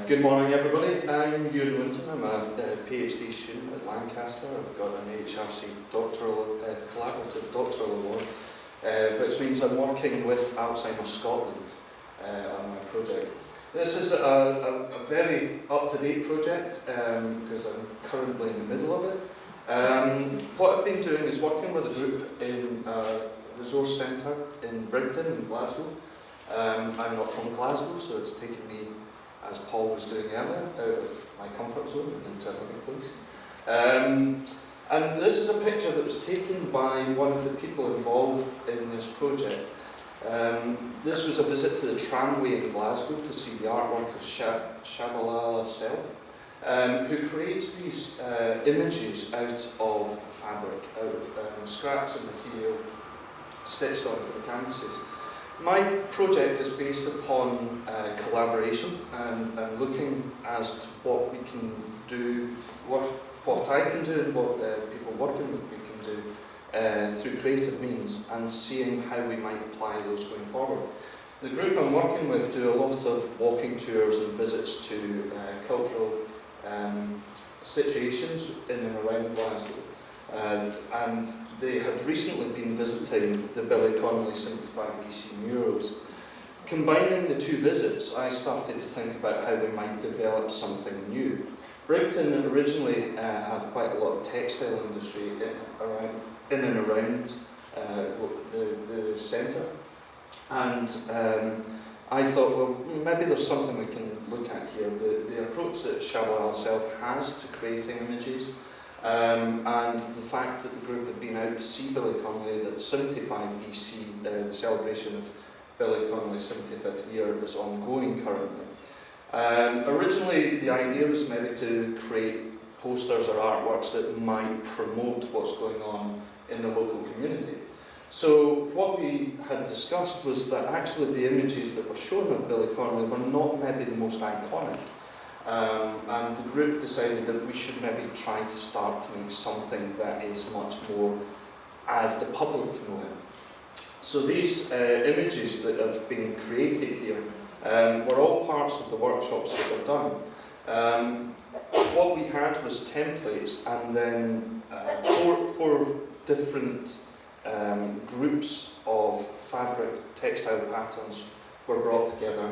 Good morning, everybody. I'm Euan Winton. I'm a PhD student at Lancaster. I've got an HRC collaborative doctoral award, which means I'm working with Alzheimer's Scotland on my project. This is a very up-to-date project because I'm currently in the middle of it. What I've been doing is working with a group in a resource centre in Winton in Glasgow. I'm not from Glasgow, so it's taken me, as Paul was doing earlier, out of my comfort zone and into another place. And this is a picture that was taken by one of the people involved in this project. This was a visit to the tramway in Glasgow to see the artwork of Shabalala herself, who creates these images out of fabric, out of scraps of material stitched onto the canvases. My project is based upon collaboration and looking as to what we can do, what I can do and what people working with me can do through creative means, and seeing how we might apply those going forward. The group I'm working with do a lot of walking tours and visits to cultural situations in and around Glasgow. And they had recently been visiting the Billy Connolly 75 BC murals. Combining the two visits, I started to think about how we might develop something new. Winton originally had quite a lot of textile industry in and around the centre, and I thought, well, maybe there's something we can look at here. The approach that Shabalala herself has to creating images, and the fact that the group had been out to see Billy Connolly, that 75 BC, the celebration of Billy Connolly's 75th year is ongoing currently. Originally, the idea was maybe to create posters or artworks that might promote what's going on in the local community. So what we had discussed was that actually the images that were shown of Billy Connolly were not maybe the most iconic. And the group decided that we should maybe try to start to make something that is much more as the public know him. So these images that have been created here were all parts of the workshops that were done. What we had was templates, and then four different groups of fabric textile patterns were brought together.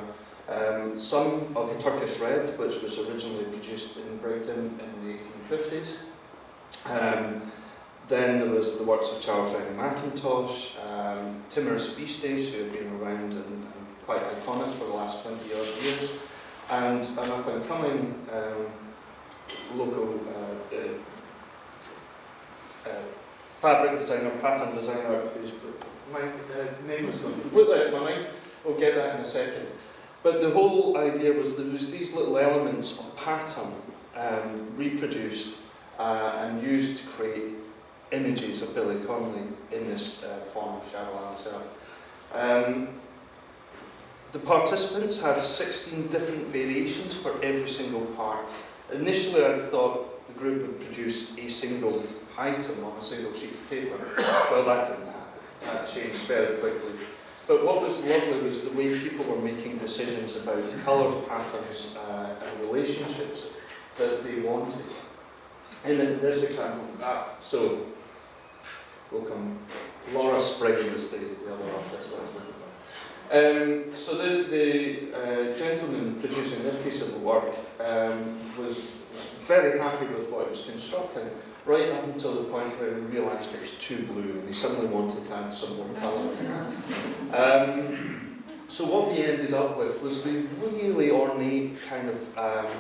Some of the Turkish Red, which was originally produced in Brighton in the 1850s. Then there was the works of Charles Rennie Mackintosh, timorous beasties, who have been around and quite iconic for the last 20 odd years, and an up-and-coming local fabric designer, pattern designer, whose my name is going to completely out of my mind. We'll get that in a second. But the whole idea was there was these little elements of pattern reproduced and used to create images of Billy Connolly in this form of Shabalala herself. The participants had 16 different variations for every single part. Initially, I thought the group would produce a single item on a single sheet of paper. Well, that didn't happen. That changed very quickly. But what was lovely was the way people were making decisions about colours, patterns, and relationships that they wanted. In this example, so we'll come. Laura Spriggan was the other artist. So the gentleman producing this piece of work was very happy with what it was constructing, right up until the point where he realised it was too blue and he suddenly wanted to add some more colour. So what we ended up with was the really ornate kind of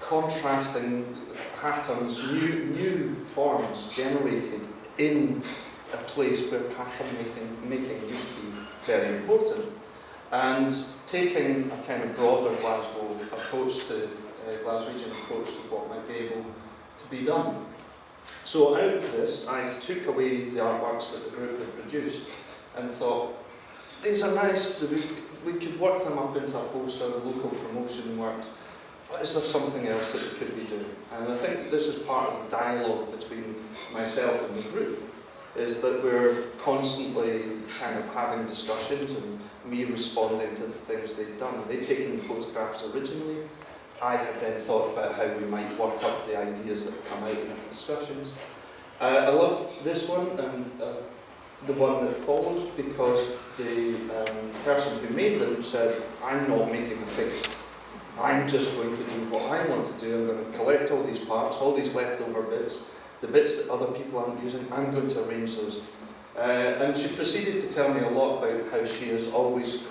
contrasting patterns, new forms generated in a place where pattern making used to be very important, and taking a kind of broader Glasgow approach to Glaswegian approach to what might be able to be done. So out of this, I took away the artworks that the group had produced and thought, these are nice, we could work them up into a poster, local promotion worked. But is there something else that we could be doing? And I think this is part of the dialogue between myself and the group, is that we're constantly kind of having discussions and me responding to the things they've done. They'd taken the photographs originally. I had then thought about how we might work up the ideas that have come out in the discussions. I love this one and the one that follows, because the person who made them said, I'm not making a thing. I'm just going to do what I want to do. I'm going to collect all these parts, all these leftover bits, the bits that other people aren't using. I'm going to arrange those. And she proceeded to tell me a lot about how she has always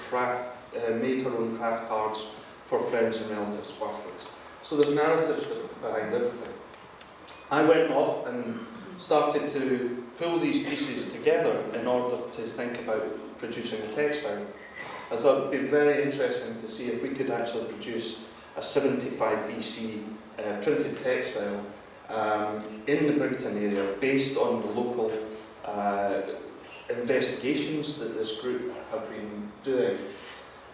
made her own craft cards for friends and relatives' birthdays. So there's narratives behind everything. I went off and started to pull these pieces together in order to think about producing a textile. I thought it would be very interesting to see if we could actually produce a 75 BC printed textile in the Brighton area based on the local investigations that this group have been doing.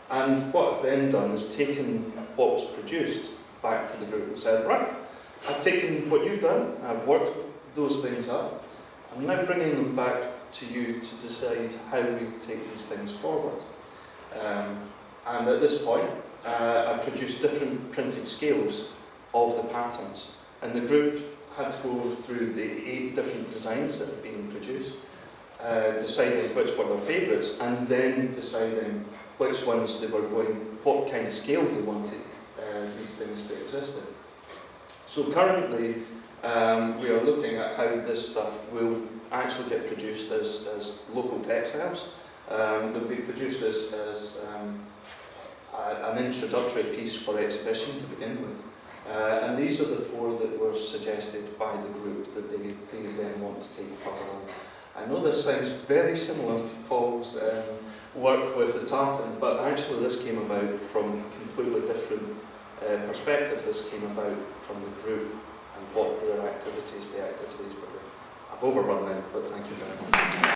And what I've then done is taken what was produced back to the group and said, right, I've taken what you've done, I've worked those things up, I'm now bringing them back to you to decide how we take these things forward. And at this point, I produced different printed scales of the patterns, and the group had to go through the 8 different designs that had been produced, deciding which were their favourites, and then deciding which ones they were going, what kind of scale they wanted these things to exist in. So currently, we are looking at how this stuff will actually get produced as local textiles. They'll be produced as an introductory piece for exhibition to begin with. And these are the 4 that were suggested by the group that they then want to take further on. I know this sounds very similar to Paul's work with the tartan, but actually this came about from a completely different perspective. This came about from the group and what their activities were doing. I've overrun them, but thank you very much.